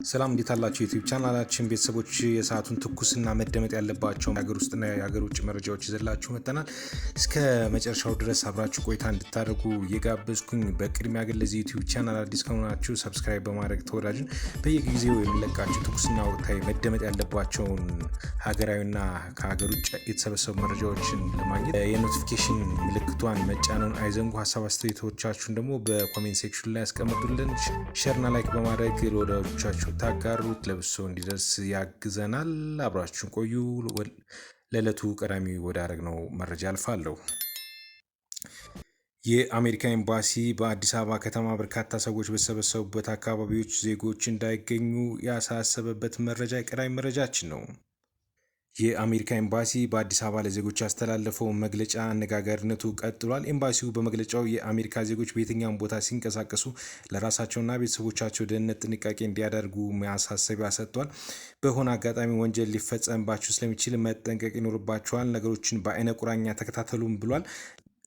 ሰላም እንዴት አላችሁ? ዩቲዩብ ቻናላችን ቤተሰቦች የሰዓቱን ትኩስና መደመጥ ያለባቸው የሀገር ውስጥና የሀገር ውጭ መረጃዎች ይዘላችሁ መጥተናል። እስከ መጨረሻው ድረስ አብራችሁ ቆይታ እንድታደርጉ እየጋበዝኩኝ፣ በቅድሚያ ግን ለዚህ ዩቲዩብ ቻናል አዲስ ከሆናችሁ ሰብስክራይብ በማድረግ ተወዳጁን በየጊዜው የሚለቃችሁ ትኩስና ወቅታዊ መደመጥ ያለባቸውን ሀገራዊና ከሀገር ውጭ የተሰበሰቡ መረጃዎችን ለማግኘት የኖቲፊኬሽን ምልክቷን መጫኑን አይዘንጉ። ሀሳብ አስተያየቶቻችሁን ደግሞ በኮሜንት ሴክሽን ላይ ያስቀምጡልን። ሼርና ላይክ በማድረግ ለወዳጆቻችሁ ታጋሩት፣ ለብሶ እንዲደርስ ያግዘናል። አብራችሁን ቆዩ። ለዕለቱ ቀዳሚ ወዳረግነው መረጃ አልፋለሁ። የአሜሪካ ኤምባሲ በአዲስ አበባ ከተማ በርካታ ሰዎች በተሰበሰቡበት አካባቢዎች ዜጎች እንዳይገኙ ያሳሰበበት መረጃ የቀዳሚ መረጃችን ነው። የአሜሪካ ኤምባሲ በአዲስ አበባ ለዜጎች ያስተላለፈው መግለጫ አነጋጋሪነቱ ቀጥሏል። ኤምባሲው በመግለጫው የአሜሪካ ዜጎች በየትኛውም ቦታ ሲንቀሳቀሱ ለራሳቸውና ቤተሰቦቻቸው ደህንነት ጥንቃቄ እንዲያደርጉ ማሳሰቢያ ሰጥቷል። በሆነ አጋጣሚ ወንጀል ሊፈጸምባችሁ ስለሚችል መጠንቀቅ ይኖርባቸዋል። ነገሮችን በአይነ ቁራኛ ተከታተሉም ብሏል።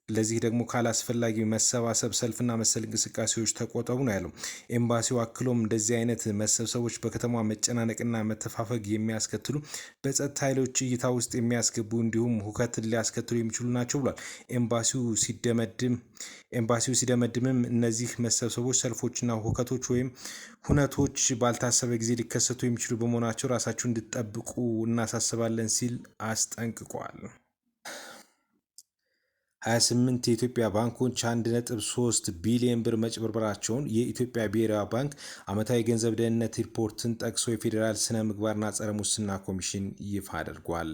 ለዚህ ደግሞ ካላስፈላጊ መሰባሰብ፣ ሰልፍና መሰል እንቅስቃሴዎች ተቆጠቡ ነው ያለው። ኤምባሲው አክሎም እንደዚህ አይነት መሰብሰቦች በከተማ መጨናነቅና መተፋፈግ የሚያስከትሉ በጸጥታ ኃይሎች እይታ ውስጥ የሚያስገቡ እንዲሁም ሁከትን ሊያስከትሉ የሚችሉ ናቸው ብሏል። ኤምባሲው ሲደመድምም እነዚህ መሰብሰቦች፣ ሰልፎችና ሁከቶች ወይም ሁነቶች ባልታሰበ ጊዜ ሊከሰቱ የሚችሉ በመሆናቸው ራሳችሁ እንድትጠብቁ እናሳስባለን ሲል አስጠንቅቋል። 28 የኢትዮጵያ ባንኮች 1.3 ቢሊዮን ብር መጭበርበራቸውን የኢትዮጵያ ብሔራዊ ባንክ ዓመታዊ የገንዘብ ደህንነት ሪፖርትን ጠቅሶ የፌዴራል ስነ ምግባርና ጸረ ሙስና ኮሚሽን ይፋ አድርጓል።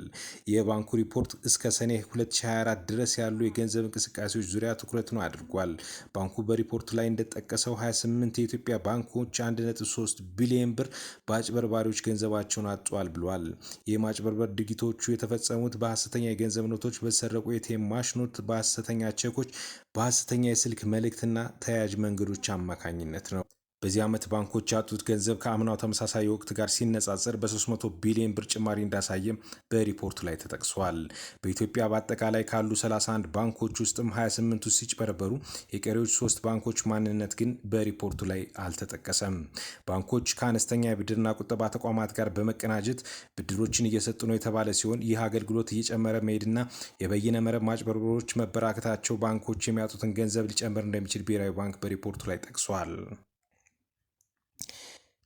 የባንኩ ሪፖርት እስከ ሰኔ 2024 ድረስ ያሉ የገንዘብ እንቅስቃሴዎች ዙሪያ ትኩረቱን አድርጓል። ባንኩ በሪፖርቱ ላይ እንደጠቀሰው 28 የኢትዮጵያ ባንኮች 1.3 ቢሊዮን ብር በአጭበርባሪዎች ገንዘባቸውን አጥተዋል ብሏል። የማጭበርበር ድርጊቶቹ የተፈጸሙት በሐሰተኛ የገንዘብ ኖቶች፣ በተሰረቁ የኤቲኤም ማሽኖች፣ በሐሰተኛ ቼኮች፣ በሐሰተኛ የስልክ መልእክትና ተያያዥ መንገዶች አማካኝነት ነው። በዚህ ዓመት ባንኮች ያጡት ገንዘብ ከአምናው ተመሳሳይ ወቅት ጋር ሲነጻጸር በ300 ቢሊዮን ብር ጭማሪ እንዳሳየም በሪፖርቱ ላይ ተጠቅሷል። በኢትዮጵያ በአጠቃላይ ካሉ 31 ባንኮች ውስጥም 28ቱ ሲጭበረበሩ የቀሪዎች 3 ባንኮች ማንነት ግን በሪፖርቱ ላይ አልተጠቀሰም። ባንኮች ከአነስተኛ የብድርና ቁጠባ ተቋማት ጋር በመቀናጀት ብድሮችን እየሰጡ ነው የተባለ ሲሆን ይህ አገልግሎት እየጨመረ መሄድና የበይነ መረብ ማጭበርበሮች መበራከታቸው ባንኮች የሚያጡትን ገንዘብ ሊጨምር እንደሚችል ብሔራዊ ባንክ በሪፖርቱ ላይ ጠቅሷል።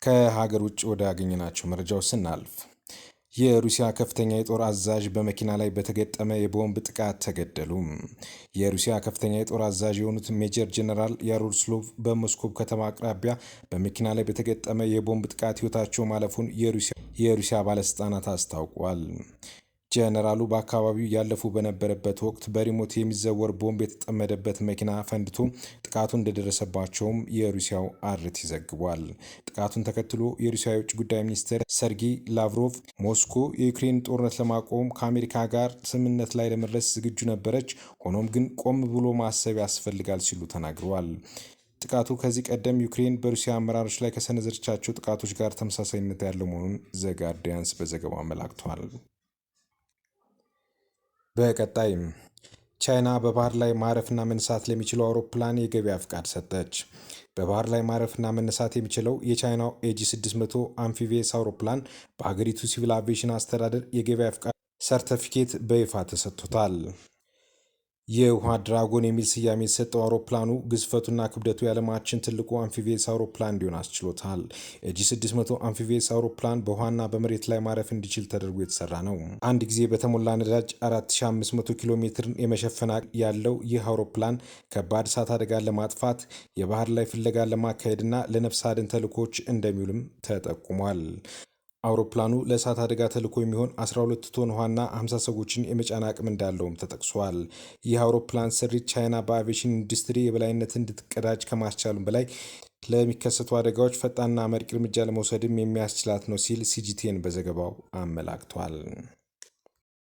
ከሀገር ውጭ ወደ ያገኘናቸው መረጃዎች ስናልፍ የሩሲያ ከፍተኛ የጦር አዛዥ በመኪና ላይ በተገጠመ የቦምብ ጥቃት ተገደሉ። የሩሲያ ከፍተኛ የጦር አዛዥ የሆኑት ሜጀር ጀነራል ያሮስላቭ በሞስኮቭ ከተማ አቅራቢያ በመኪና ላይ በተገጠመ የቦምብ ጥቃት ሕይወታቸው ማለፉን የሩሲያ ባለስልጣናት አስታውቋል። ጀነራሉ በአካባቢው ያለፉ በነበረበት ወቅት በሪሞት የሚዘወር ቦምብ የተጠመደበት መኪና ፈንድቶ ጥቃቱ እንደደረሰባቸውም የሩሲያው አርቲ ዘግቧል። ጥቃቱን ተከትሎ የሩሲያ የውጭ ጉዳይ ሚኒስትር ሰርጌይ ላቭሮቭ ሞስኮ የዩክሬን ጦርነት ለማቆም ከአሜሪካ ጋር ስምምነት ላይ ለመድረስ ዝግጁ ነበረች፣ ሆኖም ግን ቆም ብሎ ማሰብ ያስፈልጋል ሲሉ ተናግረዋል። ጥቃቱ ከዚህ ቀደም ዩክሬን በሩሲያ አመራሮች ላይ ከሰነዘረቻቸው ጥቃቶች ጋር ተመሳሳይነት ያለው መሆኑን ዘጋርዲያንስ በዘገባው አመላክቷል። በቀጣይም ቻይና በባህር ላይ ማረፍና መነሳት ለሚችለው አውሮፕላን የገበያ ፍቃድ ሰጠች። በባህር ላይ ማረፍና መነሳት የሚችለው የቻይናው ኤጂ600 አምፊቪየስ አውሮፕላን በሀገሪቱ ሲቪል አቪዬሽን አስተዳደር የገበያ ፍቃድ ሰርተፊኬት በይፋ ተሰጥቶታል። የውሃ ድራጎን የሚል ስያሜ የተሰጠው አውሮፕላኑ ግዝፈቱና ክብደቱ የዓለማችን ትልቁ አምፊቪየስ አውሮፕላን እንዲሆን አስችሎታል። ኤጂ600 አምፊቪየስ አውሮፕላን በውሃና በመሬት ላይ ማረፍ እንዲችል ተደርጎ የተሰራ ነው። አንድ ጊዜ በተሞላ ነዳጅ 4500 ኪሎ ሜትርን የመሸፈን አቅም ያለው ይህ አውሮፕላን ከባድ እሳት አደጋን ለማጥፋት፣ የባህር ላይ ፍለጋን ለማካሄድና ለነፍስ አድን ተልዕኮች እንደሚውልም ተጠቁሟል። አውሮፕላኑ ለእሳት አደጋ ተልዕኮ የሚሆን 12 ቶን ውሃና 50 ሰዎችን የመጫን አቅም እንዳለውም ተጠቅሷል። ይህ አውሮፕላን ስሪት ቻይና በአቪዬሽን ኢንዱስትሪ የበላይነት እንድትቀዳጅ ከማስቻሉም በላይ ለሚከሰቱ አደጋዎች ፈጣንና አመርቂ እርምጃ ለመውሰድም የሚያስችላት ነው ሲል ሲጂቲኤን በዘገባው አመላክቷል።